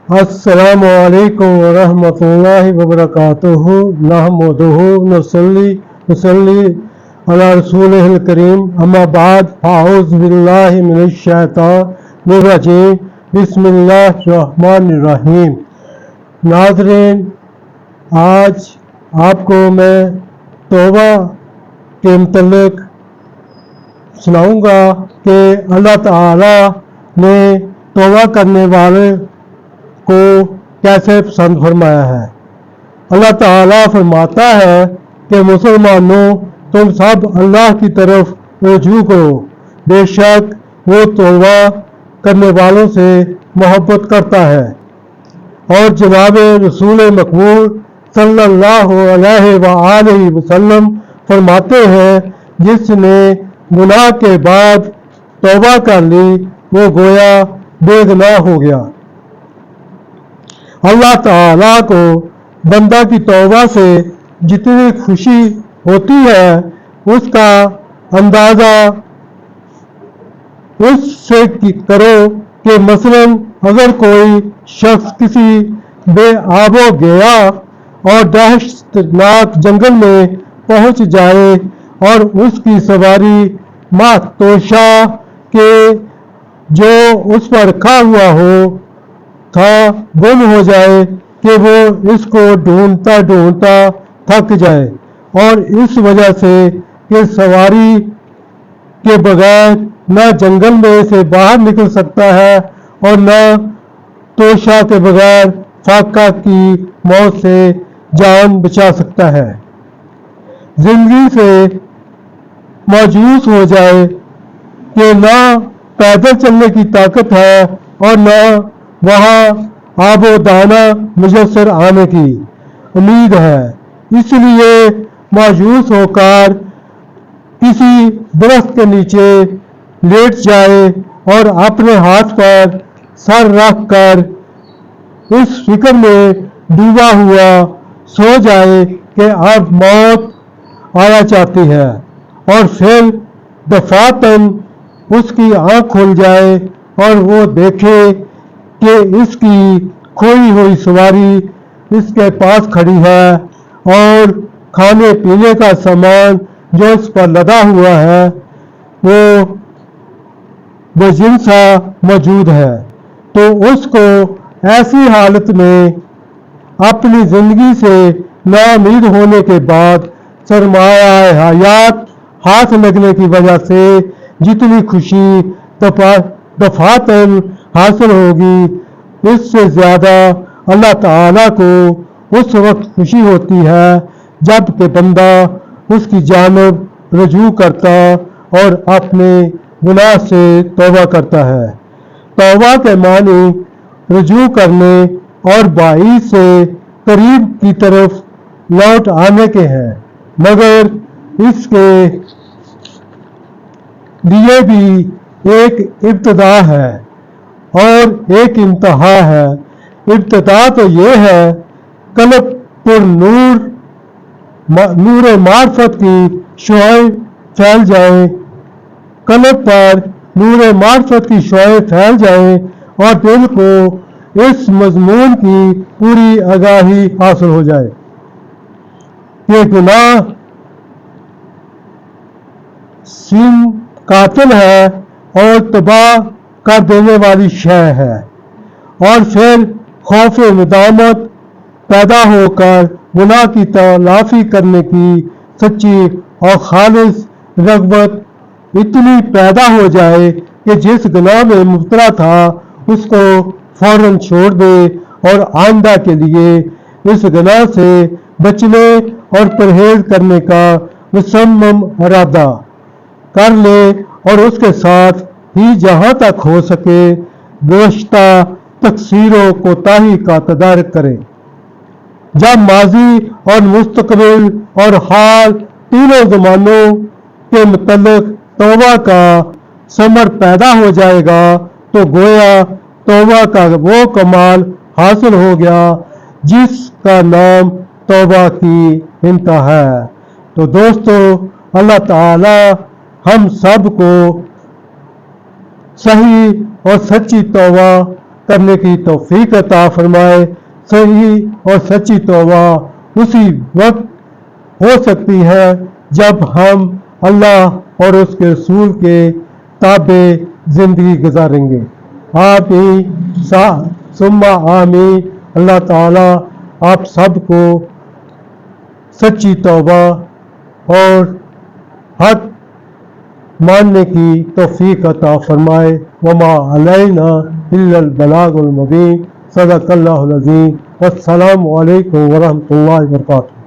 अस्सलामु अलैकुम वरहमतुल्लाहि वबरकातुहू नहमदुहू नसल्ली अला रसूलिहिल करीम अम्मा बाद फाऊज़ु बिल्लाहि मिनश शैतानिर रजीम बिस्मिल्लाहिर रहमानिर रहीम। नाज़रीन, आज आपको मैं तौबा के मुतल्लिक़ सुनाऊंगा कि अल्लाह ताला ने तौबा करने वाले को कैसे पसंद फरमाया है। अल्लाह ताला फरमाता है कि मुसलमानों, तुम सब अल्लाह की तरफ रुजू करो, बेशक वो तौबा करने वालों से मोहब्बत करता है। और जनाब रसूल मकबूल सल्लल्लाहु अलैहि वसल्लम फरमाते हैं, जिसने गुनाह के बाद तौबा कर ली वो गोया बेगुनाह हो गया। अल्लाह ताला को बंदा की तौबा से जितनी खुशी होती है, उसका अंदाज़ा उससे करो कि मसलन अगर कोई शख्स किसी बेआबो गया और दहशतनाक जंगल में पहुंच जाए और उसकी सवारी मातोशा के जो उस पर रखा हुआ हो था गुम हो जाए, कि वो इसको ढूंढता ढूंढता थक जाए, और इस वजह से कि सवारी के बगैर न जंगल में से बाहर निकल सकता है और न तोशा के बगैर फाका की मौत से जान बचा सकता है। जिंदगी से मायूस हो जाए कि न पैदल चलने की ताकत है और न वहाँ आबो दाना मुयस्सर आने की उम्मीद है, इसलिए मायूस होकर किसी दरख्त के नीचे लेट जाए और अपने हाथ पर सर रख कर इस फिक्र में डूबा हुआ सो जाए कि अब मौत आया चाहती है, और फिर दफातन उसकी आंख खुल जाए और वो देखे कि इसकी खोई हुई सवारी इसके पास खड़ी है और खाने पीने का सामान जो इस पर लदा हुआ है वो बेजिनसा मौजूद है। तो उसको ऐसी हालत में अपनी ज़िंदगी से नाउम्मीद होने के बाद सरमाया हयात हाथ लगने की वजह से जितनी खुशी दफातन हासिल होगी, इससे ज़्यादा अल्लाह ताला को उस वक्त खुशी होती है जब कि बंदा उसकी जानिब रुजू करता और अपने गुनाह से तौबा करता है। तौबा के मानी रुजू करने और बाई से करीब की तरफ लौट आने के हैं, मगर इसके लिए भी एक इब्तिदा है और एक इंतहा है। इब्तिदा तो ये है कल्ब पर नूर मार्फत की शुआएं फैल जाएं, कल्ब पर नूर मार्फत की शुआएं फैल जाएं और दिल को इस मजमून की पूरी आगाही हासिल हो जाए कि गुनाह सीन कातिल है और तबाह कर देने वाली शय है, और फिर खौफ नदामत पैदा होकर गुनाह की तलाफी करने की सच्ची और खालिस रग़बत इतनी पैदा हो जाए कि जिस गुनाह में मुब्तला था उसको फौरन छोड़ दे और आइंदा के लिए इस गुनाह से बचने और परहेज करने का मुसम्मम इरादा कर ले, और उसके साथ ही जहाँ तक हो सके गुज़श्ता तक़सीरों कोताही का तदारक करे। जब माजी और मुस्तक़बिल और हाल तीनों ज़मानों के मुतल्लिक़ तौबा का समर पैदा हो जाएगा तो गोया तौबा का वो कमाल हासिल हो गया जिसका नाम तौबा की इंतहा है। तो दोस्तों, अल्लाह ताला हम सब को सही और सच्ची तौबा کرنے کی توفیق عطا فرمائے۔ صحیح اور سچی توبہ اسی وقت ہو سکتی ہے جب ہم اللہ اور اس کے رسول کے تابع زندگی گزاریں گے۔ آمین ثم آمین۔ اللہ تعالیٰ آپ سب کو سچی توبہ اور حق ماننے کی توفیق عطا فرمائے۔ وما علینا الا البلاغ المبین۔ صدق اللہ العظیم۔ والسلام علیکم ورحمۃ اللہ وبرکاتہ۔